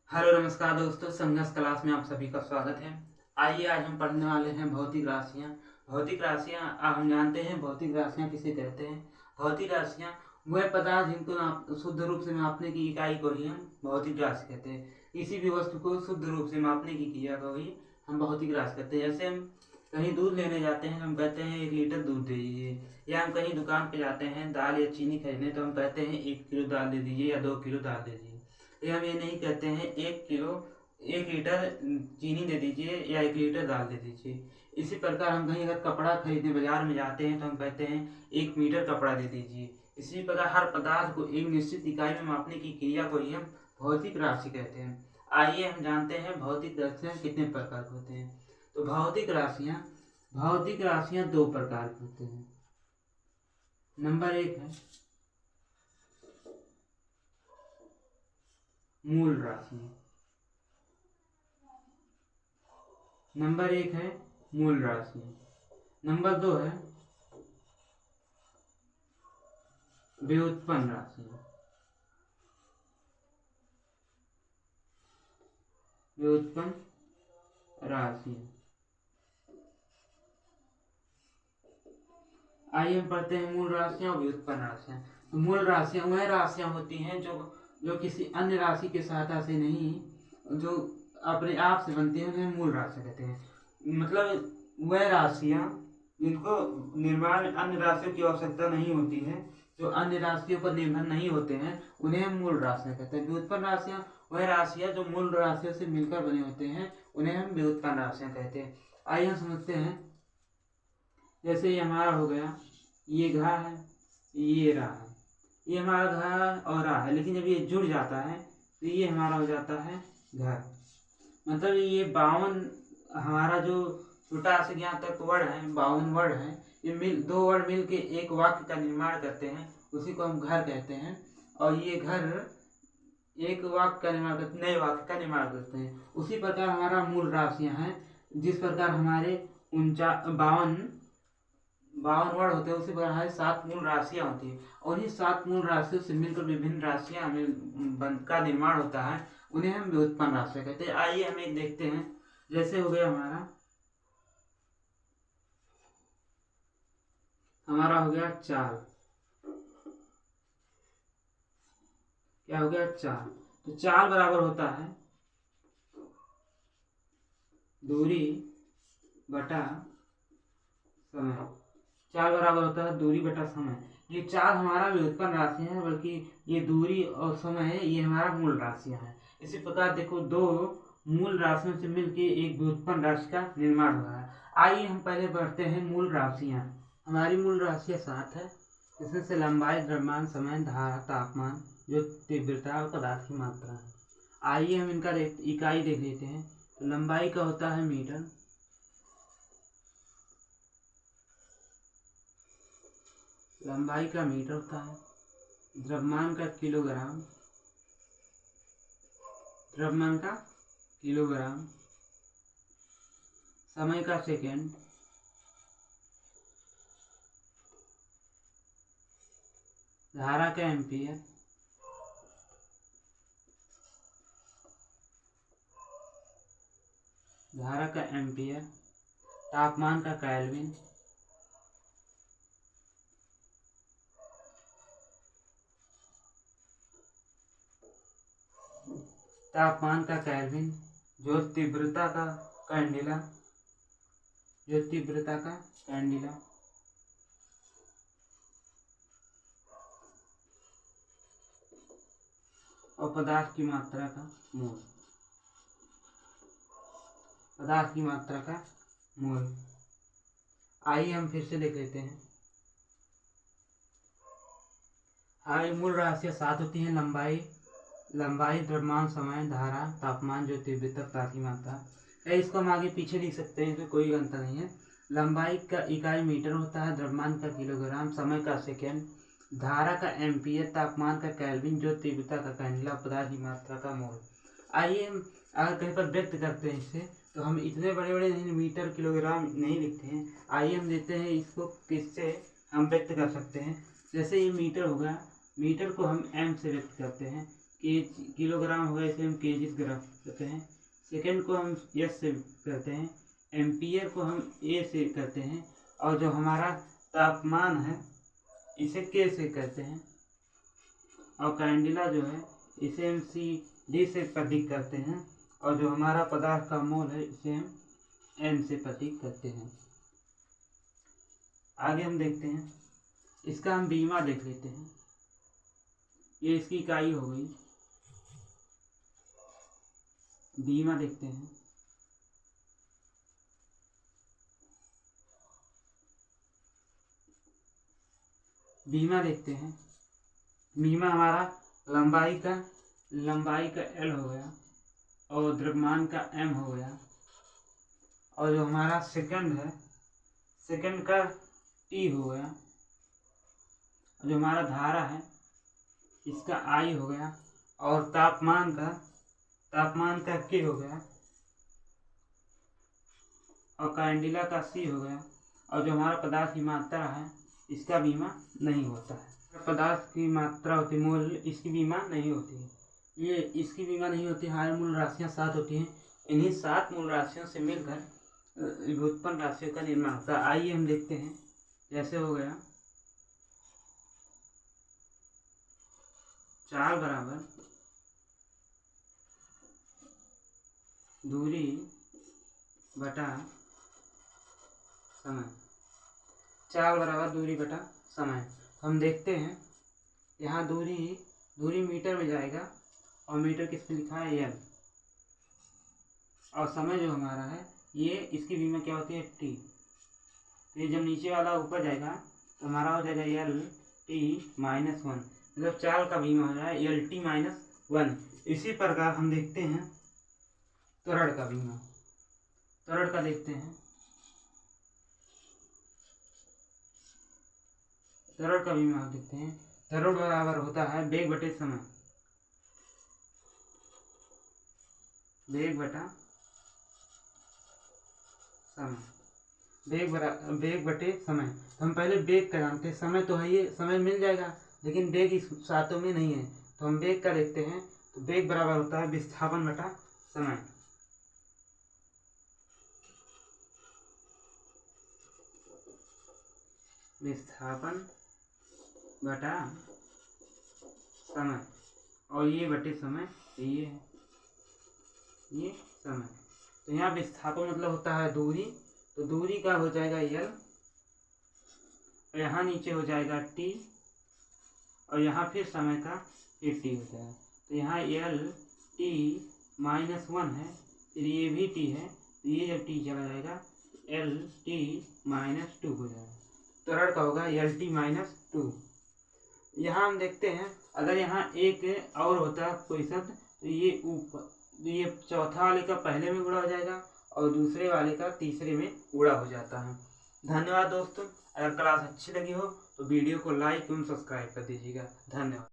Hello नमस्कार दोस्तों, संघर्ष क्लास में आप सभी का स्वागत है। आइए आज हम पढ़ने वाले हैं भौतिक राशियाँ। भौतिक राशियाँ हम जानते हैं भौतिक राशियाँ किसे कहते हैं। भौतिक राशियाँ वह पदार्थ जिनको शुद्ध रूप से मापने की इकाई को ही हम भौतिक राशि कहते हैं। किसी भी वस्तु को शुद्ध रूप से मापने की क्रिया को ही हम भौतिक राशि कहते हैं। जैसे हम कहीं दूध लेने जाते हैं, हम कहते हैं 1 लीटर दूध दे दीजिए, या हम कहीं दुकान पे जाते हैं दाल या चीनी खरीदने, तो हम कहते हैं 1 किलो दाल दे दीजिए या 2 किलो दाल दे दीजिए। हम ये नहीं कहते हैं 1 लीटर चीनी दे दीजिए या 1 लीटर दाल दे दीजिए। इसी प्रकार हम कहीं अगर कपड़ा खरीदने बाजार में जाते हैं तो हम कहते हैं 1 मीटर कपड़ा दे दीजिए। इसी प्रकार हर पदार्थ को एक निश्चित इकाई में मापने की क्रिया को ही हम भौतिक राशि कहते हैं। आइए हम जानते हैं भौतिक राशियाँ कितने प्रकार के होते हैं। तो भौतिक राशियाँ 2 प्रकार के होते हैं। नंबर 1 है मूल राशि। नंबर 1 है मूल राशि। नंबर 2 है व्युत्पन्न राशि। व्युत्पन्न राशि। आइए हम पढ़ते हैं मूल राशियां और व्युत्पन्न राशियां। तो मूल राशियां वह राशियां होती हैं जो किसी अन्य राशि की सहायता से नहीं, जो अपने आप से बनती हैं, उन्हें मूल राशि कहते हैं। मतलब वह राशियां जिनको निर्माण में अन्य राशियों की आवश्यकता नहीं होती है, जो अन्य राशियों पर निर्भर नहीं होते हैं, उन्हें हम मूल राशियां कहते हैं। व्युत्पन्न राशियां वह राशियां जो मूल राशियों से मिलकर बने होते हैं, उन्हें हम व्युत्पन्न राशियां कहते हैं। आइए हम समझते हैं। जैसे ये हमारा हो गया, ये घा है, ये रा है, ये हमारा घा और रा है, लेकिन जब ये जुड़ जाता है तो ये हमारा हो जाता है घर। मतलब ये 52 हमारा जो छोटा से यहाँ तक वर्ण है, 52 वर्ण है, ये 2 वर्ण मिल के एक वाक्य का निर्माण करते हैं, उसी को हम घर कहते हैं। और ये घर एक वाक्य का निर्माण करते, नए वाक्य का निर्माण करते हैं। उसी प्रकार हमारा मूल राशियां हैं। जिस प्रकार हमारे 52 वर्ण होते हैं, उसी प्रकार हमारे 7 मूल राशियां होती हैं। और इन्हीं 7 मूल राशियों से मिलकर विभिन्न राशियां का निर्माण होता है, उन्हें हम व्युत्पन्न राशियां कहते हैं। आइए हम एक देखते हैं। जैसे हो गया हमारा हो गया 4। क्या हो गया 4। तो 4 बराबर होता है दूरी बटा समय। 4 बराबर होता है दूरी बटा समय। ये 4 हमारा व्युत्पन्न राशि है, बल्कि ये दूरी और समय है, ये हमारा मूल राशियां हैं। इसी प्रकार देखो, 2 मूल राशियों से मिलकर एक व्युत्पन्न राशि का निर्माण हुआ है। आइए हम पहले बढ़ते हैं मूल राशियां। हमारी मूल राशियां 7 है। इसमें से लंबाई, द्रव्यमान, समय, धारा, तापमान, जो तीव्रता और पदार्थ की मात्रा है। आइए हम इनका इकाई देख लेते हैं। तो लंबाई का होता है मीटर, लंबाई का मीटर होता है। द्रव्यमान का किलोग्राम, द्रव्यमान का किलोग्राम। समय का सेकंड, धारा का एम्पियर, धारा का एम्पियर। तापमान का केल्विन, तापमान का केल्विन। जो तीव्रता का कैंडिला, जो तीव्रता का कैंडिला। और पदार्थ की मात्रा का मोल, पदार्थ की मात्रा का मोल। आइए हम फिर से देख लेते हैं। हाँ, मूल राशियां 7 होती हैं। लंबाई, द्रव्यमान, समय, धारा, तापमान, जो तीव्रता, पदार्थ की मात्रा। इसको हम आगे पीछे लिख सकते हैं, तो कोई अंतर नहीं है। लंबाई का इकाई मीटर होता है, द्रव्यमान का किलोग्राम, समय का सेकेंड, धारा का एम्पियर, तापमान का केल्विन, जो तीव्रता का कैंडिला, पदार्थ की मात्रा का मोल। आइए हम अगर कहीं पर व्यक्त करते हैं इसे, तो हम इतने बड़े बड़े मीटर किलोग्राम नहीं लिखते हैं। आइए हम देखते हैं इसको किससे हम व्यक्त कर सकते हैं। जैसे ये मीटर होगा, मीटर को हम एम से व्यक्त करते हैं। किलोग्राम हो गया, इसे हम केजीज ग्राम करते हैं। सेकंड को हम एस से करते हैं, एम्पियर को हम ए से करते हैं, और जो हमारा तापमान है इसे के से करते हैं, और कैंडिला जो है इसे हम सी डी से प्रतीक करते हैं, और जो हमारा पदार्थ का मोल है इसे हम एन से प्रतीक करते हैं। आगे हम देखते हैं, इसका हम बीमा देख लेते हैं। ये इसकी इकाई हो गई। बीमा देखते हैं, बीमा देखते हैं। बीमा हमारा लंबाई का एल हो गया, और द्रव्यमान का एम हो गया, और जो हमारा सेकंड है सेकंड का टी हो गया, जो हमारा धारा है इसका आई हो गया, और तापमान का के हो गया, और कैंडिला का सी हो गया, और जो हमारा पदार्थ की मात्रा है इसका बीमा नहीं होता है। पदार्थ की मात्रा होती है मोल, इसकी बीमा नहीं होती है। ये इसकी बीमा नहीं होती। हमारी मूल राशियाँ 7 होती हैं। इन्हीं 7 मूल राशियों से मिलकर व्युत्पन्न राशियों का निर्माण होता है। आइए हम देखते हैं। जैसे हो गया चाल बराबर दूरी बटा समय। चाल बराबर दूरी बटा समय। हम देखते हैं यहाँ दूरी मीटर में जाएगा, और मीटर किस पे लिखा है एल, और समय जो हमारा है ये इसकी बीमा क्या होती है टी। तो ये जब नीचे वाला ऊपर जाएगा तो हमारा हो जाएगा एल टी माइनस 1, मतलब चाल का बीमा हो जाएगा एल टी माइनस 1। इसी प्रकार हम देखते हैं त्वरण का बीमा। त्वरण का देखते हैं, त्वरण का बीमा देखते हैं। त्वरण बराबर होता है वेग बटे समय। वेग बटा समय, वेग बटे समय। तो हम पहले वेग का जानते हैं, समय तो है, ये समय मिल जाएगा, लेकिन वेग इस सातों में नहीं है। तो हम वेग का देखते हैं, तो वेग बराबर होता है विस्थापन बटा समय। विस्थापन बटा समय, और ये बटे समय, ये है ये समय। तो यहाँ विस्थापन मतलब होता है दूरी, तो दूरी का हो जाएगा एल, और यहाँ नीचे हो जाएगा टी, और यहाँ फिर समय का फिर टी हो जाएगा। तो यहाँ एल टी माइनस 1 है, फिर ये भी टी है, तो ये जब टी चला जाएगा एल टी माइनस 2 हो जाएगा। त्वरण का होगा एल टी माइनस 2। यहाँ हम देखते हैं, अगर यहाँ एक और होता कोई शब्द, तो ये ऊपर, ये चौथा वाले का पहले में गुणा हो जाएगा, और दूसरे वाले का तीसरे में गुणा हो जाता है। धन्यवाद दोस्तों। अगर क्लास अच्छी लगी हो तो वीडियो को लाइक एवं सब्सक्राइब कर दीजिएगा। धन्यवाद।